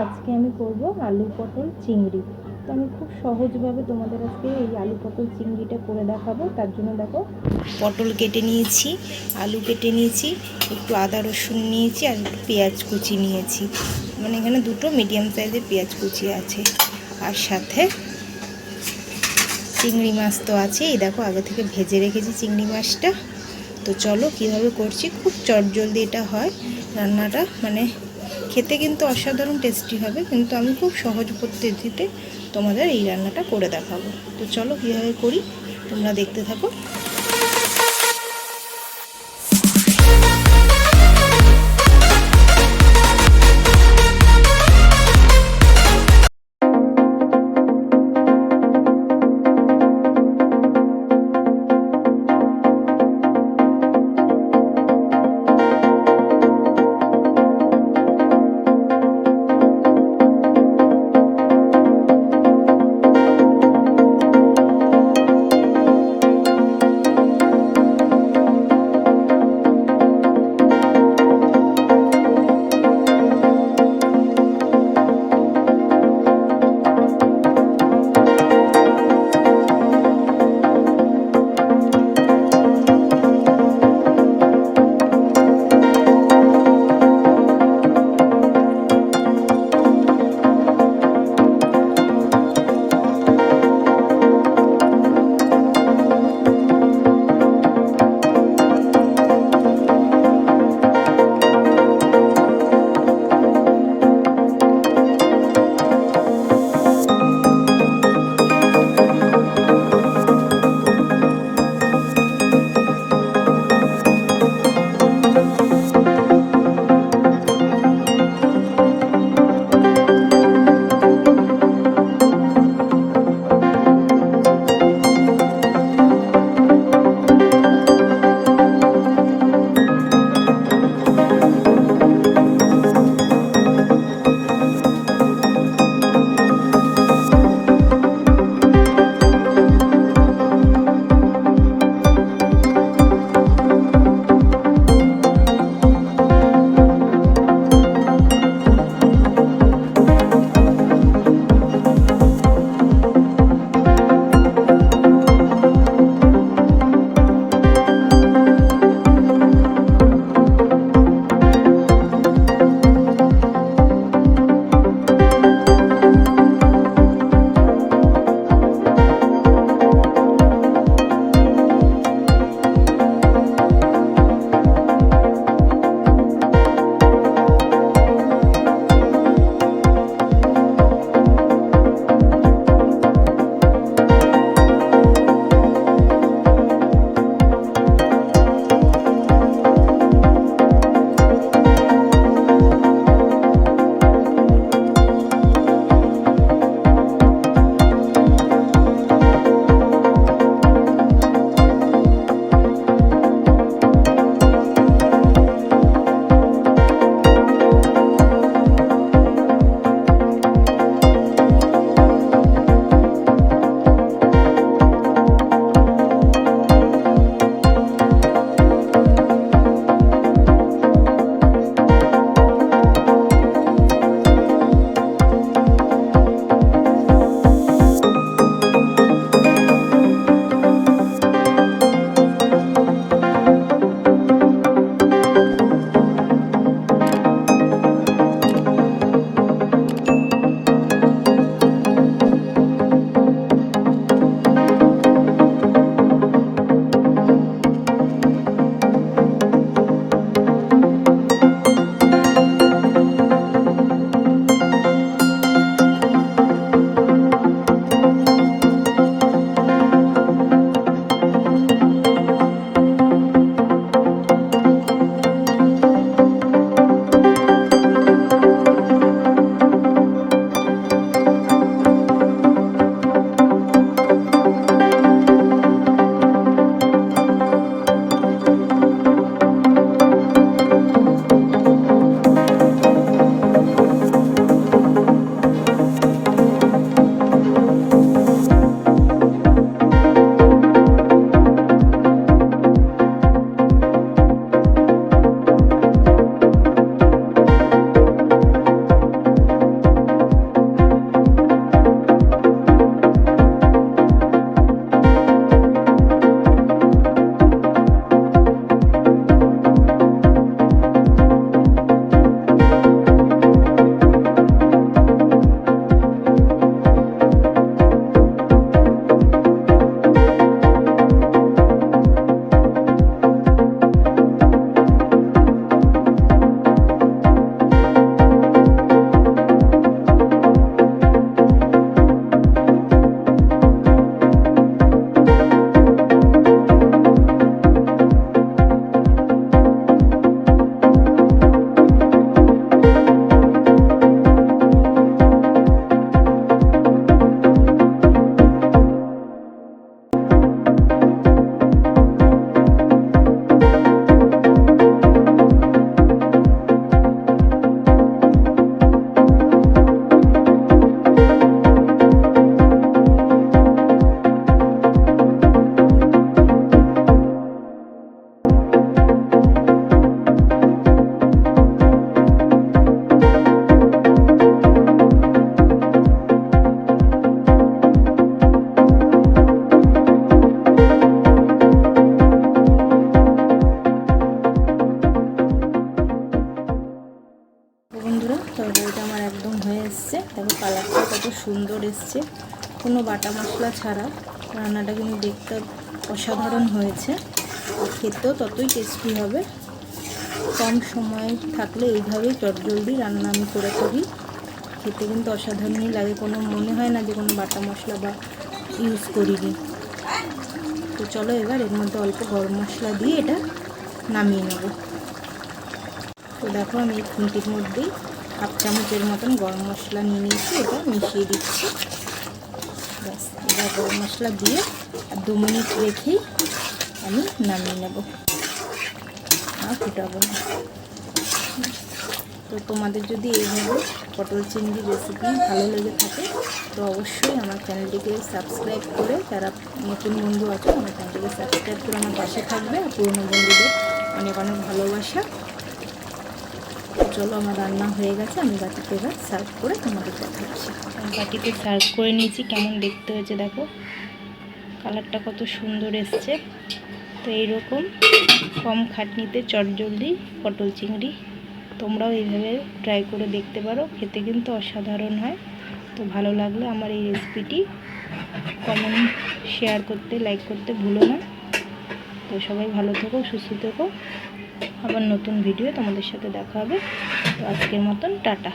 আজকে আমি করব আলু পটল চিংড়ি। তো আমি খুব সহজভাবে তোমাদের আজকে এই আলু পটল চিংড়িটা করে দেখাবো। তার জন্য দেখো, পটল কেটে নিয়েছি, আলু কেটে নিয়েছি, একটু আদা রসুন নিয়েছি আর একটু পেঁয়াজ কুচি নিয়েছি। মানে এখানে দুটো মিডিয়াম সাইজের পেঁয়াজ কুচি আছে, আর সাথে চিংড়ি মাছ তো আছে। এই দেখো, আগে থেকে ভেজে রেখেছি চিংড়ি মাছটা। তো চলো কীভাবে করছি। খুব চটজলদি এটা হয় রান্নাটা, মানে খেতে কিন্তু অসাধারণ টেস্টি হবে, কিন্তু আমি খুব সহজ পদ্ধতিতে তোমাদের এই রান্নাটা করে দেখাবো। তো চলো কীভাবে করি তোমরা দেখতে থাকো। চিংড়িটা আমার একদম হয়ে এসছে। দেখো কালারটা কত সুন্দর এসছে, কোনো বাটা মশলা ছাড়া। রান্নাটা কিন্তু দেখতে অসাধারণ হয়েছে, আর খেতেও ততই টেস্টি হবে। কম সময় থাকলে এইভাবেই চটজলদি রান্না আমি করে থাকি। খেতে কিন্তু অসাধারণই লাগে, কোনো মনে হয় না যে কোনো বাটা মশলা বা ইউজ করিনি। তো চলো এবার এর মধ্যে অল্প গরম মশলা দিয়ে এটা নামিয়ে নেব। তো দেখো আমি এই খুন্তির মধ্যেই হাফ চামচের মতন গরম মশলা নিয়ে নিয়েছি, এটা মিশিয়ে দিচ্ছি। ব্যাস, এবার গরম মশলা দিয়ে আর 2 মিনিট রেখেই আমি নামিয়ে নেব, আর ফুটাবো না। তো তোমাদের যদি এইভাবে পটল চিংড়ি রেসিপি ভালো লেগে থাকে তো অবশ্যই আমার চ্যানেলটিকে সাবস্ক্রাইব করে, যারা নতুন বন্ধু আছে আমার চ্যানেলটিকে সাবস্ক্রাইব করে আমার পাশে থাকবে। আর পুরনো বন্ধুদের অনেক অনেক ভালোবাসা। চলো আমার রান্না হয়ে গেছে, আমি বাটিতে এবার সার্ভ করে তোমাদের দেখাচ্ছি। আমি বাটিতে সার্ভ করে নিয়েছি, কেমন দেখতে হয়েছে দেখো, কালারটা কত সুন্দর এসছে। তো এইরকম কম খাটনিতে চটজলদি পটল চিংড়ি তোমরাও এইভাবে ট্রাই করে দেখতে পারো, খেতে কিন্তু অসাধারণ হয়। তো ভালো লাগলে আমার এই রেসিপিটি কমেন্ট, শেয়ার করতে, লাইক করতে ভুলো না। তো সবাই ভালো থেকো, সুস্থ থেকো। আবার নতুন ভিডিও তোমাদের সাথে দেখা হবে। তো আজকের মতন টাটা।